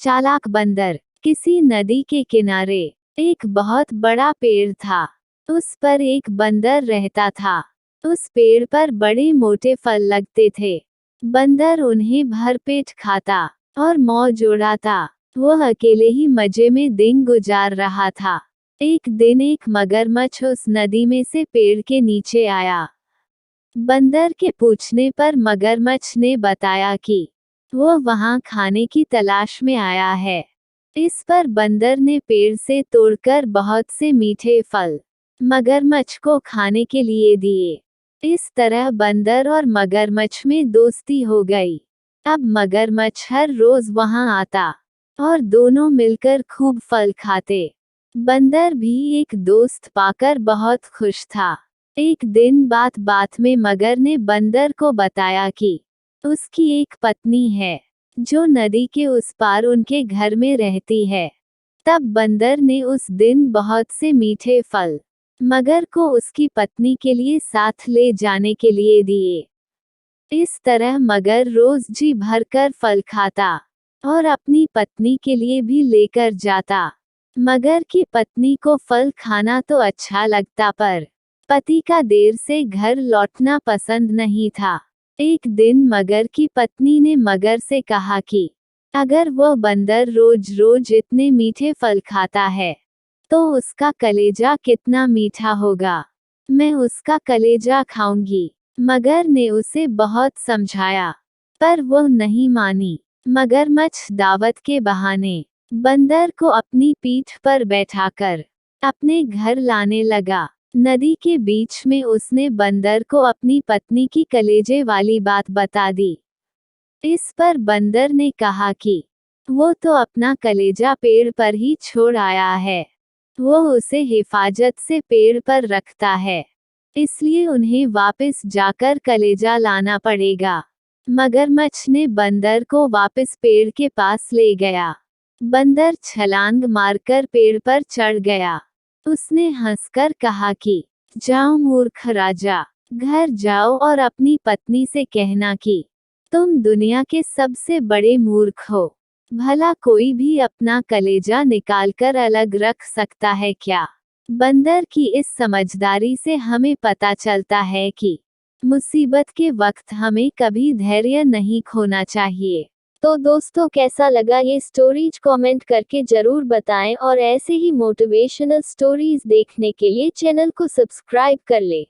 चालाक बंदर। किसी नदी के किनारे एक बहुत बड़ा पेड़ था। उस पर एक बंदर रहता था। उस पेड़ पर बड़े मोटे फल लगते थे। बंदर उन्हें भरपेट खाता और मौज उड़ाता। वह अकेले ही मजे में दिन गुजार रहा था। एक दिन एक मगरमच्छ उस नदी में से पेड़ के नीचे आया। बंदर के पूछने पर मगरमच्छ ने बताया कि वह वहां खाने की तलाश में आया है। इस पर बंदर ने पेड़ से तोड़कर बहुत से मीठे फल मगरमच्छ को खाने के लिए दिए। इस तरह बंदर और मगरमच्छ में दोस्ती हो गई। अब मगरमच्छ हर रोज वहां आता और दोनों मिलकर खूब फल खाते। बंदर भी एक दोस्त पाकर बहुत खुश था। एक दिन बात बात में मगर ने बंदर को बताया कि उसकी एक पत्नी है जो नदी के उस पार उनके घर में रहती है। तब बंदर ने उस दिन बहुत से मीठे फल मगर को उसकी पत्नी के लिए साथ ले जाने के लिए दिए। इस तरह मगर रोज जी भरकर फल खाता और अपनी पत्नी के लिए भी लेकर जाता। मगर की पत्नी को फल खाना तो अच्छा लगता पर पति का देर से घर लौटना पसंद नहीं था। एक दिन मगर की पत्नी ने मगर से कहा कि अगर वह बंदर रोज रोज इतने मीठे फल खाता है तो उसका कलेजा कितना मीठा होगा। मैं उसका कलेजा खाऊंगी। मगर ने उसे बहुत समझाया पर वह नहीं मानी। मगरमच्छ दावत के बहाने बंदर को अपनी पीठ पर बैठाकर अपने घर लाने लगा। नदी के बीच में उसने बंदर को अपनी पत्नी की कलेजे वाली बात बता दी। इस पर बंदर ने कहा कि वो तो अपना कलेजा पेड़ पर ही छोड़ आया है। वो उसे हिफाजत से पेड़ पर रखता है, इसलिए उन्हें वापस जाकर कलेजा लाना पड़ेगा। मगरमच्छ ने बंदर को वापस पेड़ के पास ले गया। बंदर छलांग मारकर पेड़ पर चढ़ गया। उसने हंसकर कहा कि जाओ मूर्ख राजा, घर जाओ और अपनी पत्नी से कहना कि तुम दुनिया के सबसे बड़े मूर्ख हो। भला कोई भी अपना कलेजा निकालकर अलग रख सकता है क्या? बंदर की इस समझदारी से हमें पता चलता है कि मुसीबत के वक्त हमें कभी धैर्य नहीं खोना चाहिए। तो दोस्तों, कैसा लगा ये स्टोरीज कमेंट करके जरूर बताएं और ऐसे ही मोटिवेशनल स्टोरीज देखने के लिए चैनल को सब्सक्राइब कर लें।